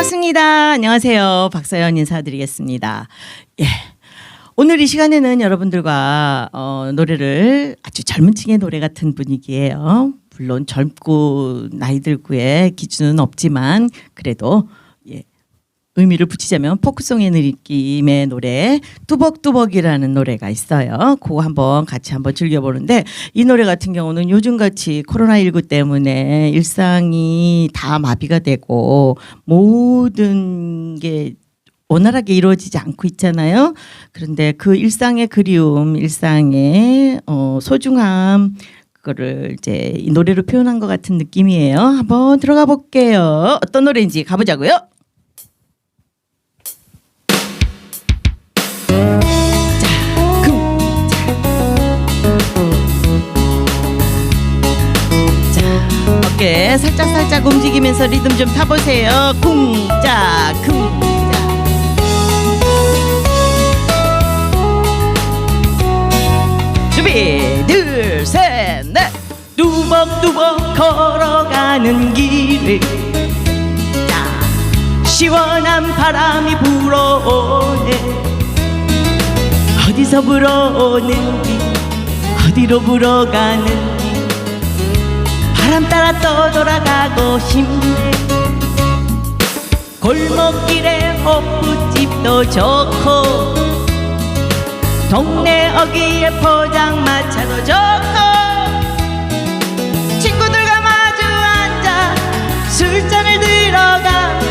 반갑습니다. 안녕하세요. 박서연 인사드리겠습니다. 예. 오늘 이 시간에는 여러분들과 노래를 아주 젊은 층의 노래 같은 분위기예요. 물론 젊고 나이 들고의 기준은 없지만 그래도 예. 의미를 붙이자면 포크송의 느낌의 노래 뚜벅뚜벅이라는 노래가 있어요. 그거 같이 한번 즐겨보는데 이 노래 같은 경우는 요즘같이 코로나19 때문에 일상이 다 마비가 되고 모든 게 원활하게 이루어지지 않고 있잖아요. 그런데 그 일상의 그리움, 일상의 소중함 그거를 이제 이 노래로 표현한 것 같은 느낌이에요. 한번 들어가 볼게요. 어떤 노래인지 가보자고요. 어깨 살짝 움직이면서 리듬 좀 타보세요. 쿵짝 쿵짝. 준비 둘 셋 넷. 뚜벅뚜벅 걸어가는 길에 자, 시원한 바람이 불어오네. 어디서 불어오는지 어디로 불어가는지 바람 따라 떠돌아가고 싶네. 골목길에 호프집도 좋고 동네 어귀에 포장마차도 좋고 친구들과 마주 앉아 술잔을 들어가며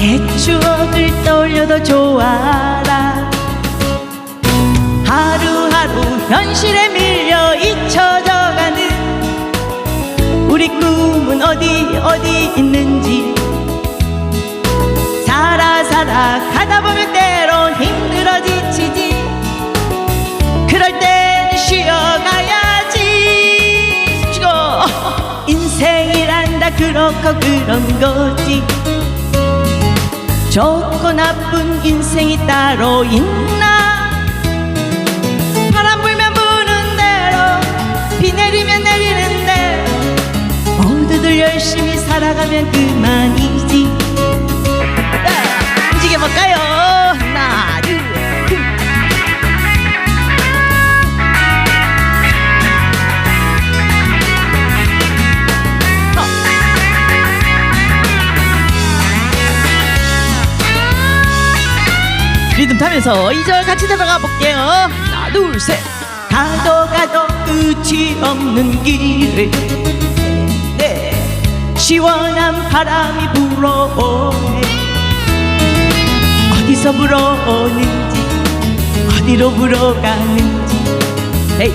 옛 추억을 떠올려도 좋아라. 하루하루 현실에 밀려 잊혀져가는 우리 꿈은 어디 있는지 살아 가다 보면 때론 힘들어 지치지. 그럴 땐 쉬어가야지. 쉬고 인생이란 다 그렇고 그런 거지. 좋고 나쁜 인생이 따로 있나. 바람 불면 부는 대로 비 내리면 내리는 대로 모두들 열심히 살아가면 그만이지. 움직여볼까요? 하나 둘 리듬 타면서 2절 같이 들어가 볼게요. 하나 둘 셋. 가도 끝이 없는 길에 시원한 바람이 불어오네. 어디서 불어오는지 어디로 불어가는지 에이,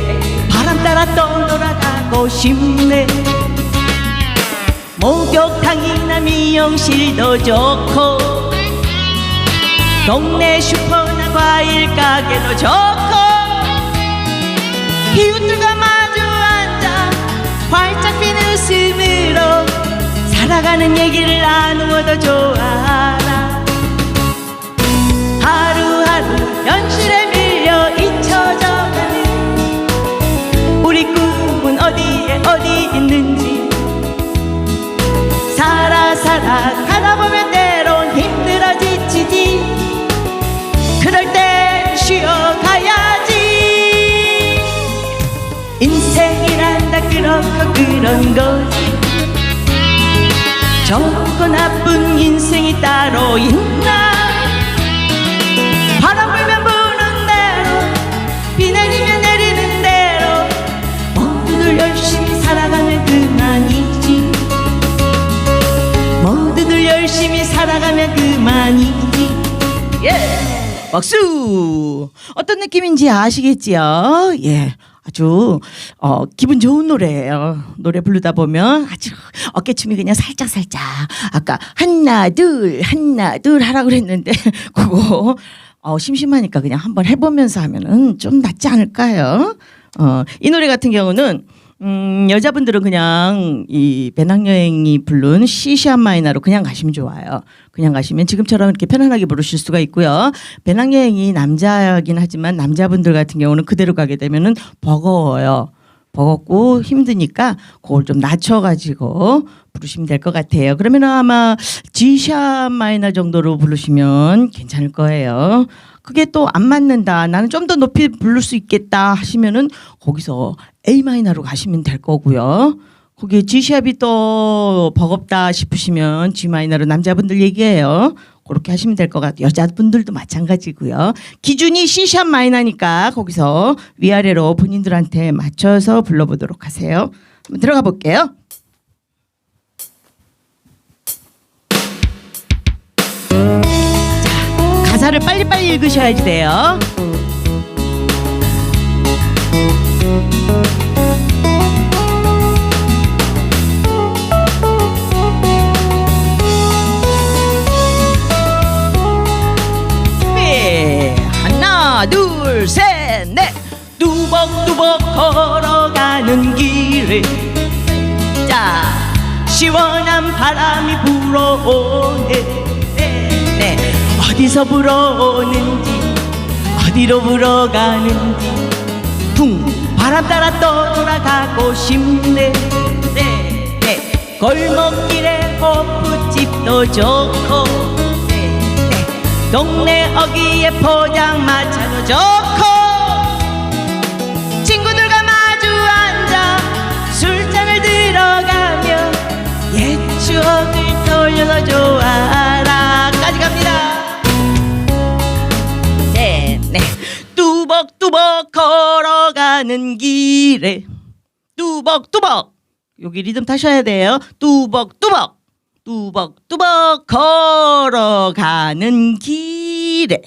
바람 따라 떠돌아가고 싶네. 목욕탕이나 미용실도 좋고 동네 슈퍼나 과일 가게도 좋고 이웃들과 마주 앉아 활짝 핀 웃음으로 살아가는 얘기를 나누어도 좋아라. 하루하루 현실에 밀려 잊혀져가는 우리 꿈은 어디 있는지 살아 가다 보면 때론 힘들어 지치지. 그럴 땐 쉬어가야지. 인생이란 다 그렇고 그런 거지. 좋고 나쁜 인생이 따로 있나. 바람 불면 부는 대로 비 내리면 내리는 대로 모두들 열심히 살아가면 그만이지. 모두들 열심히 살아가면 그만이지. 예. 박수. 어떤 느낌인지 아시겠지요? 예. 아주 기분 좋은 노래예요. 노래 부르다 보면 아주 어깨춤이 그냥 살짝 아까 하나 둘 하라고 그랬는데 그거 심심하니까 그냥 한번 해보면서 하면은 좀 낫지 않을까요? 이 노래 같은 경우는 여자분들은 그냥 이 배낭여행이 부른 시시한 마이너로 그냥 가시면 좋아요. 그냥 가시면 지금처럼 이렇게 편안하게 부르실 수가 있고요. 배낭여행이 남자이긴 하지만 남자분들 같은 경우는 그대로 가게 되면은 버거워요. 버겁고 힘드니까 그걸 좀 낮춰가지고 부르시면 될 것 같아요. 그러면 아마 G샵 마이너 정도로 부르시면 괜찮을 거예요. 그게 또 안 맞는다, 나는 좀 더 높이 부를 수 있겠다 하시면은 거기서 A 마이너로 가시면 될 거고요. 거기에 G샵이 또 버겁다 싶으시면 G 마이너로, 남자분들 얘기해요. 그렇게 하시면 될 것 같아요. 여자분들도 마찬가지고요. 기준이 C샵 마이너니까 거기서 위아래로 본인들한테 맞춰서 불러보도록 하세요. 한번 들어가 볼게요. 자, 가사를 빨리빨리 읽으셔야지 돼요. 하나 둘 셋 넷. 뚜벅뚜벅 걸어가는 길에 자 시원한 바람이 불어오네. 네. 어디서 불어오는지 어디로 불어가는지 붕 바람 따라 떠돌아가고 싶네. 네. 네. 골목길에 호프집도 좋고 동네 어귀에 포장마차도 좋고 친구들과 마주 앉아 술잔을 들어가며 옛 추억을 돌려서 좋아라까지 갑니다. 네네. 뚜벅뚜벅 걸어가는 길에 뚜벅뚜벅, 여기 리듬 타셔야 돼요. 뚜벅뚜벅 뚜벅뚜벅 걸어가는 길에,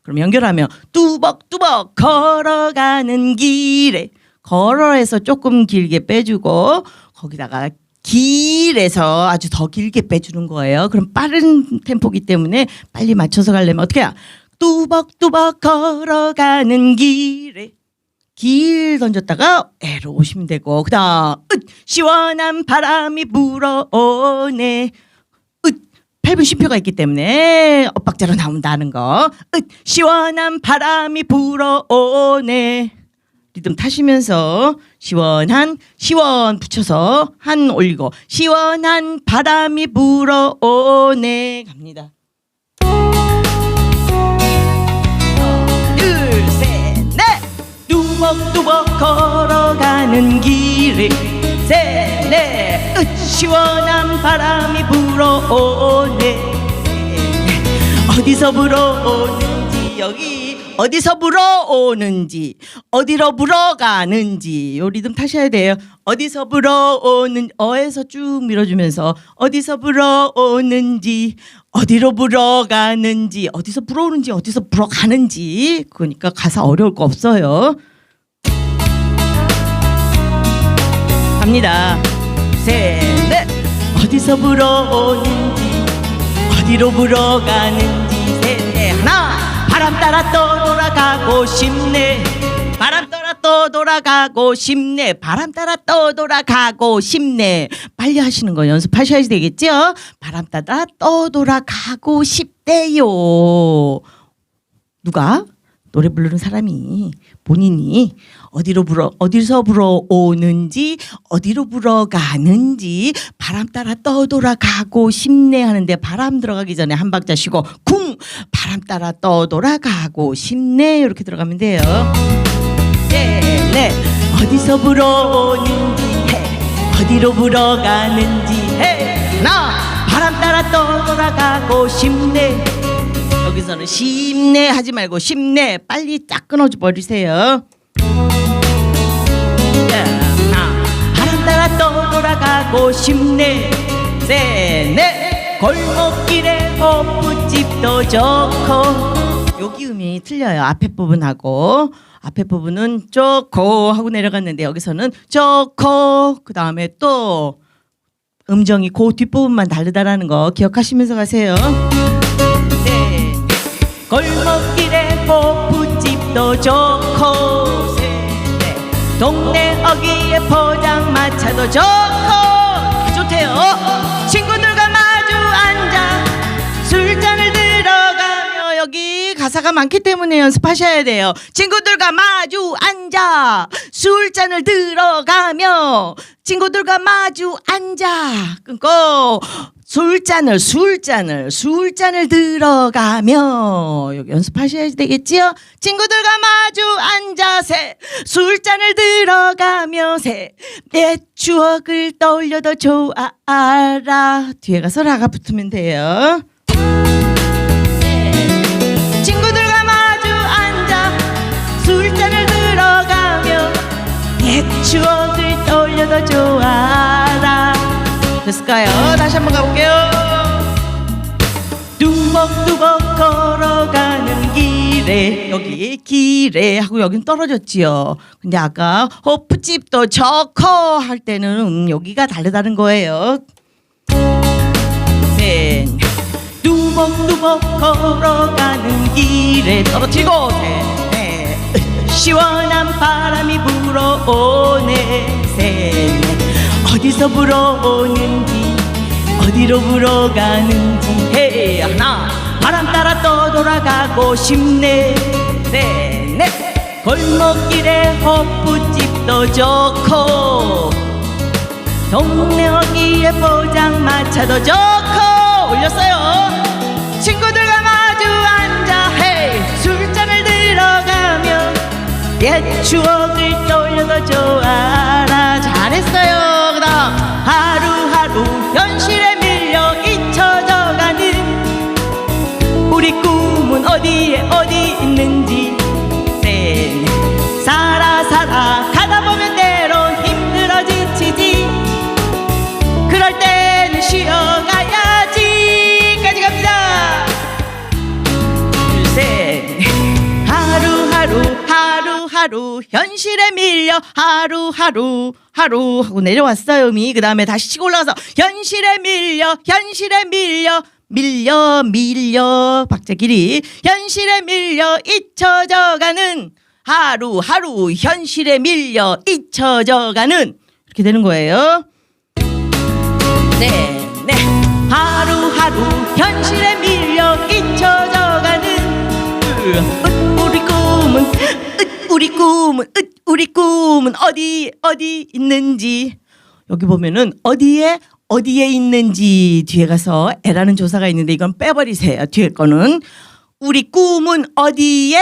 그럼 연결하면 뚜벅뚜벅 걸어가는 길에, 걸어에서 조금 길게 빼주고 거기다가 길에서 아주 더 길게 빼주는 거예요. 그럼 빠른 템포기 때문에 빨리 맞춰서 가려면 어떻게 해야? 뚜벅뚜벅 걸어가는 길에, 길 던졌다가 애로 오시면 되고, 그 다음 시원한 바람이 불어오네. 8분 쉼표가 있기 때문에 엇박자로 나온다는 거. 시원한 바람이 불어오네. 리듬 타시면서 시원한, 시원 붙여서 한 올리고 시원한 바람이 불어오네 갑니다. 둘, 셋, 넷. 뚜벅뚜벅 걸어가는 길에 셋, 넷. 시원한 바람이 불어오네. 어디서 불어오는지, 여기 어디서 불어오는지 어디로 불어가는지 요 리듬 타셔야 돼요. 어디서 불어오는, 어에서 쭉 밀어주면서 어디서 불어오는지 어디로 불어가는지, 어디서 불어오는지 어디서 불어가는지. 그러니까 가사 어려울 거 없어요. 갑니다. 셋, 넷. 어디서 불어오는지 어디로 불어가는지. 셋, 넷. 하나. 바람 따라 떠돌아가고 싶네. 바람 따라 떠돌아가고 싶네. 바람 따라 떠돌아가고 싶네. 빨리 하시는 거 연습하셔야 되겠죠? 바람 따라 떠돌아가고 싶대요. 누가? 노래 부르는 사람이, 본인이 어디서 불어오는지 어디로 불어가는지 바람 따라 떠돌아가고 싶네 하는데, 바람 들어가기 전에 한 박자 쉬고 쿵 바람 따라 떠돌아가고 싶네 이렇게 들어가면 돼요. 네, 네. 어디서 불어오는지 해, 어디로 불어가는지 해. 하나. 바람 따라 떠돌아가고 싶네. 여기서는 쉽네 하지 말고 쉽네 빨리 딱 끊어줘 버리세요. 바람 따라 떠돌아가고 싶네. 셋, 넷. 골목길에 호프집도 좋고. 여기 음이 틀려요. 앞에 부분하고. 앞에 부분은 좋고 하고 내려갔는데 여기서는 좋고, 그 다음에 또 음정이 그 뒷부분만 다르다라는 거 기억하시면서 가세요. 네. 골목길에 호프집도 좋고, 네. 동네 어귀에 포장마차도 좋고. 좋대요. 친구들과 마주 앉아 술잔을 들어가며, 여기 가사 가사가 많기 때문에 연습하셔야 돼요. 친구들과 마주 앉아 술잔을 들어가며 친구들과 마주 앉아 끊고 술잔을 들어가며 여기 연습하셔야 되겠지요. 친구들과 마주 앉아서 술잔을 들어가며 내 추억을 떠올려도 좋아라. 뒤에 가서 라가 붙으면 돼요. 친구들과 마주 앉아 술잔을 들어가며 내 추억을 떠올려도 좋아라. 됐을까요? 다시 한번 가볼게요. 뚜벅뚜벅 걸어가는 길에 여기 길에 하고 여긴 떨어졌지요. 근데 아까 호프집도 좋고 할 때는 여기가 다르다는 거예요. 네. 뚜벅뚜벅 걸어가는 길에 떨어뜨리고 네. 시원한 바람이 불어오네 네. 어디서 불어오는지 어디로 불어가는지 헤이 하나 바람 따라 떠돌아가고 싶네 네 골목길에 호프집도 좋고 동네 어귀에 포장마차도 좋고 올렸어요. 친구들과 마주 앉아 헤이 술잔을 들어가며 옛 추억을 떠올려도 좋아라. 잘했어요. 하루하루 현실에 밀려 잊혀져가는 우리 꿈은 어디 있는지 네. 살아 가다 보면 때론 힘들어 지치지 그럴 때는 쉬어가야지 까지 갑니다. 둘셋 하루하루 현실에 밀려 하루 하고 내려왔어요. 그 다음에 다시 치고 올라가서 현실에 밀려 박자길이 현실에 밀려 잊혀져가는 하루하루 현실에 밀려 잊혀져가는 이렇게 되는 거예요. 네 하루하루 현실에 밀려 잊혀져가는 우리 꿈은 어디 있는지 여기 보면은 어디에 있는지 뒤에 가서 애라는 조사가 있는데 이건 빼버리세요. 뒤에 거는 우리 꿈은 어디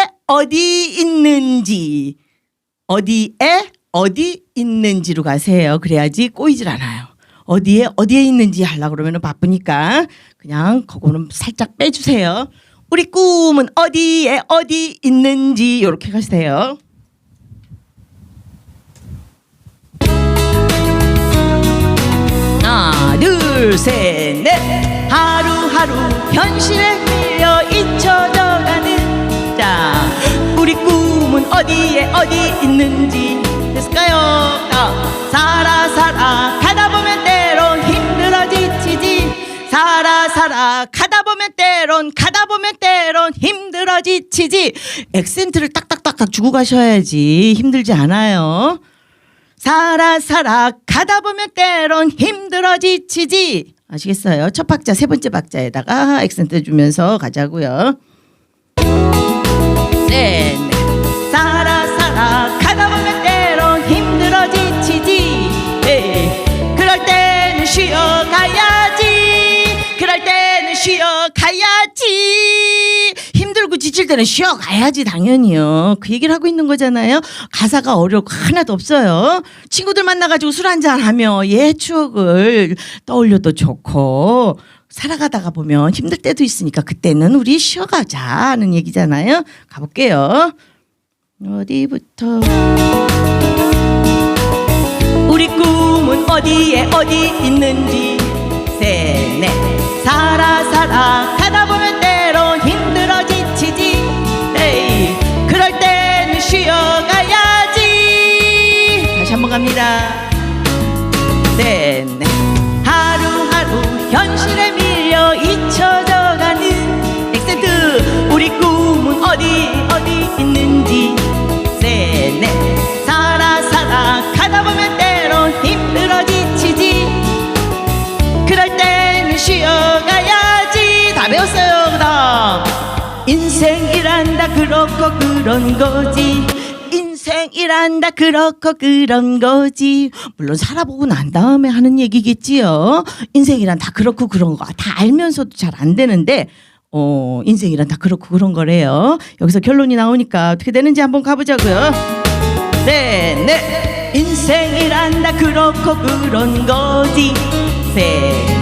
있는지로 가세요. 그래야지 꼬이질 않아요. 어디에 있는지 하려고 그러면 바쁘니까 그냥 그거는 살짝 빼주세요. 우리 꿈은 어디 있는지 이렇게 가세요. 하나 둘 셋 넷 하루하루 현실에 밀려 잊혀져가는 자 우리 꿈은 어디 있는지 됐을까요? 살아 가다 보면 때론 힘들어 지치지 살아 가다 보면 때론 힘들어 지치지 액센트를 딱딱딱 주고 가셔야지 힘들지 않아요. 살아 가다 보면 때론 힘들어 지치지 아시겠어요? 첫 박자 세 번째 박자에다가 액센트 주면서 가자고요. 네. 살아 가다 보면 때론 힘들어 지치지 네. 그럴 때는 쉬어가야지 힘들고 지칠 때는 쉬어가야지 당연히요. 그 얘기를 하고 있는 거잖아요. 가사가 어려울 거 하나도 없어요. 친구들 만나가지고 술 한잔하며 옛 추억을 떠올려도 좋고 살아가다가 보면 힘들 때도 있으니까 그때는 우리 쉬어가자 하는 얘기잖아요. 가볼게요. 어디부터 우리 꿈은 어디 있는지 셋넷 살아 가다 보면 때론 힘들어 지치지 에이 그럴 때는 쉬어가야지 다시 한번 갑니다. 셋넷 하루하루 현실에 밀려 잊혀져가는 액센트 우리 꿈은 어디 있는지 셋넷 살아 가다 보면 때론 힘들어 지치지 그럴 때는 쉬어가야지 다 배웠어요. 그다음 인생이란 그렇고 그런 거지. 인생이란다 그렇고 그런 거지. 물론 살아보고 난 다음에 하는 얘기겠지요. 인생이란 다 그렇고 그런 거 다 알면서도 잘 안 되는데 인생이란 다 그렇고 그런 거래요. 여기서 결론이 나오니까 어떻게 되는지 한번 가보자고요. 네. 인생이란다 그렇고 그런 거지. 네.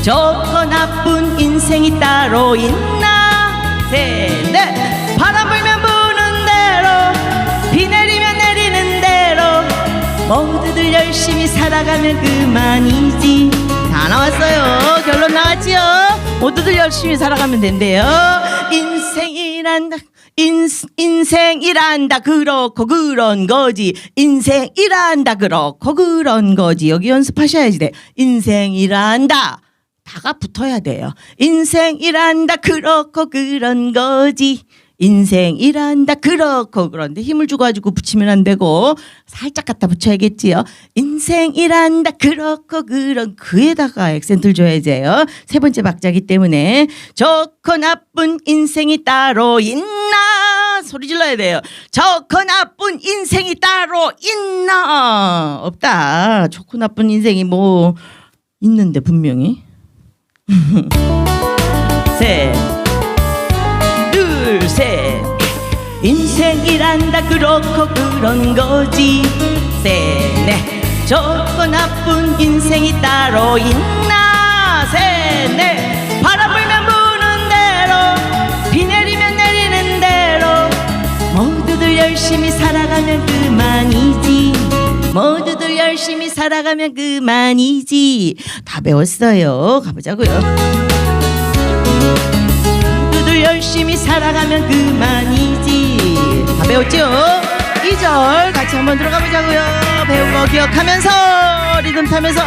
좋고 나쁜 인생이 따로 있나. 네. 바람 불면 부는 대로, 비 내리면 내리는 대로, 모두들 열심히 살아가면 그만이지. 다 나왔어요. 결론 나왔지요. 모두들 열심히 살아가면 된대요. 인생이란다 그렇고 그런 거지. 인생이란다 그렇고 그런 거지. 여기 연습하셔야지 돼. 인생이란다 다가 붙어야 돼요. 인생이란다 그렇고 그런 거지. 인생이란다 그렇고 그런데 힘을 주고 붙이면 안 되고 살짝 갖다 붙여야겠지요. 인생이란다 그렇고 그런 그에다가 액센트를 줘야 돼요. 세 번째 박자기 때문에 좋고 나쁜 인생이 따로 있나 소리 질러야 돼요. 좋고 나쁜 인생이 따로 있나. 없다. 좋고 나쁜 인생이 뭐 있는데 분명히. 셋 둘, 셋. 인생이란다 그렇고 그런 거지. 셋, 넷. 좋고 나쁜 인생이 따로 있나. 셋, 넷. 바람 불면 부는 대로, 비 내리면 내리는 대로, 모두들 열심히 살아가면 그만이지. 모두들 열심히 살아가면 그만이지. 다 배웠어요. 가보자고요. 열심히 살아가면 그만이지. 다 배웠죠? 2절 같이 한번 들어가 보자고요. 배운 거 기억하면서 리듬 타면서.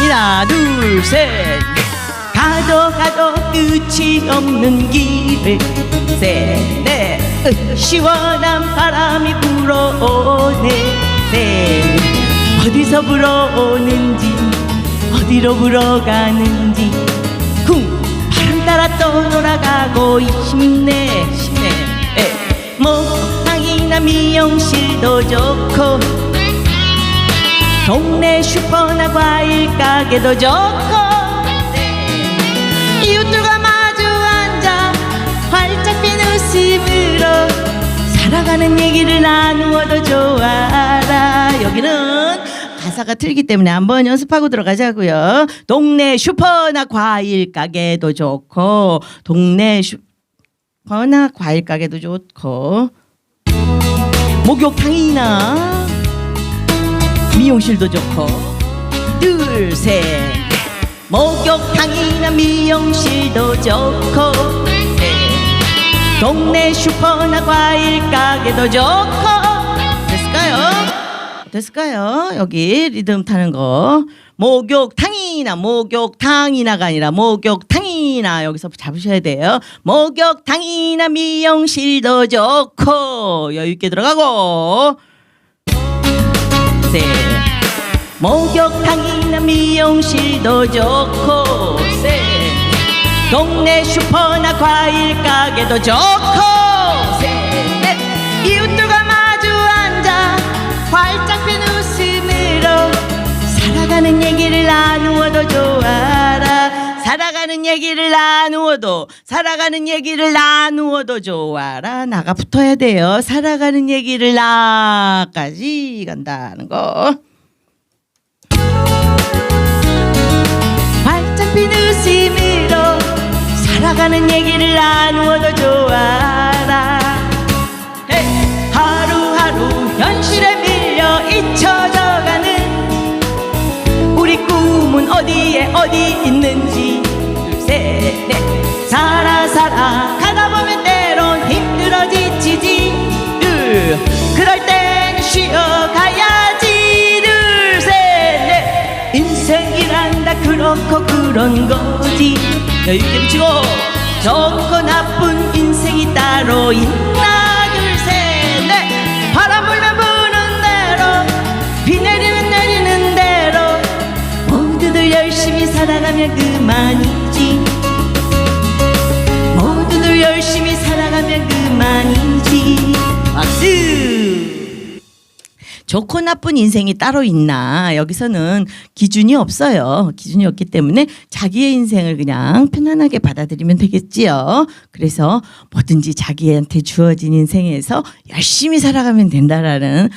갑니다. 둘, 셋. 가도 끝이 없는 길을. 셋, 넷. 시원한 바람이 불어오네. 셋. 어디서 불어오는지 어디로 불어가는지 바람 따라 떠돌아가고 싶네. 목탕이나 미용실도 좋고 동네 슈퍼나 과일 가게도 좋고 이웃들과 마주 앉아 활짝 핀 웃음으로 살아가는 얘기를 나누어도 좋아라. 여기는 가사가 틀리기 때문에 한번 연습하고 들어가자고요. 동네 슈퍼나 과일 가게도 좋고 동네 슈퍼나 과일 가게도 좋고 목욕탕이나 미용실도 좋고. 둘, 셋. 목욕탕이나 미용실도 좋고 동네 슈퍼나 과일 가게도 좋고. 됐을까요? 여기 리듬 타는 거. 목욕탕이나가 아니라 목욕탕이나 여기서 잡으셔야 돼요. 목욕탕이나 미용실도 좋고 여유 있게 들어가고. 셋. 목욕탕이나 미용실도 좋고. 셋. 동네 슈퍼나 과일 가게도 좋고. 셋, 넷. 이웃들과 마주 앉아 활짝 핀 웃음으로 살아가는 얘기를 나누어도 좋아라. 살아가는 얘기를 나누어도 좋아라. 나가 붙어야 돼요. 살아가는 얘기를 나까지 간다는 거. 활짝 핀 웃음으로 살아가는 얘기를 나누어도 좋아라. 하루하루 현실에 밀려 잊혀져가는 우리 꿈은 어디 있는지. 둘, 셋, 넷. 살아 가다 보면 때론 힘들어 지치지. 그럴 땐 쉬어가야지. 둘, 셋, 넷. 인생이란다 그렇고 그런 거지. 여유있게 붙이고. 좋고 나쁜 인생이 따로 있나. 둘, 셋, 넷. 살아가면 그만이지. 모두들 열심히 살아가면 그만이지. 박수. 좋고 나쁜 인생이 따로 있나? 여기서는 기준이 없어요. 기준이 없기 때문에 자기의 인생을 그냥 편안하게 받아들이면 되겠지요. 그래서 뭐든지 자기한테 주어진 인생에서 열심히 살아가면 된다라는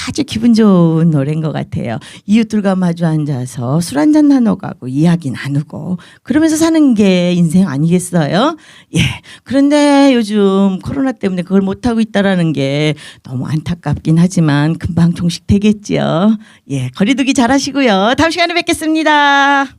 아주 기분 좋은 노래인 것 같아요. 이웃들과 마주 앉아서 술 한잔 나눠가고 이야기 나누고 그러면서 사는 게 인생 아니겠어요? 예. 그런데 요즘 코로나 때문에 그걸 못하고 있다라는 게 너무 안타깝긴 하지만 금방 종식되겠지요. 예, 거리두기 잘하시고요. 다음 시간에 뵙겠습니다.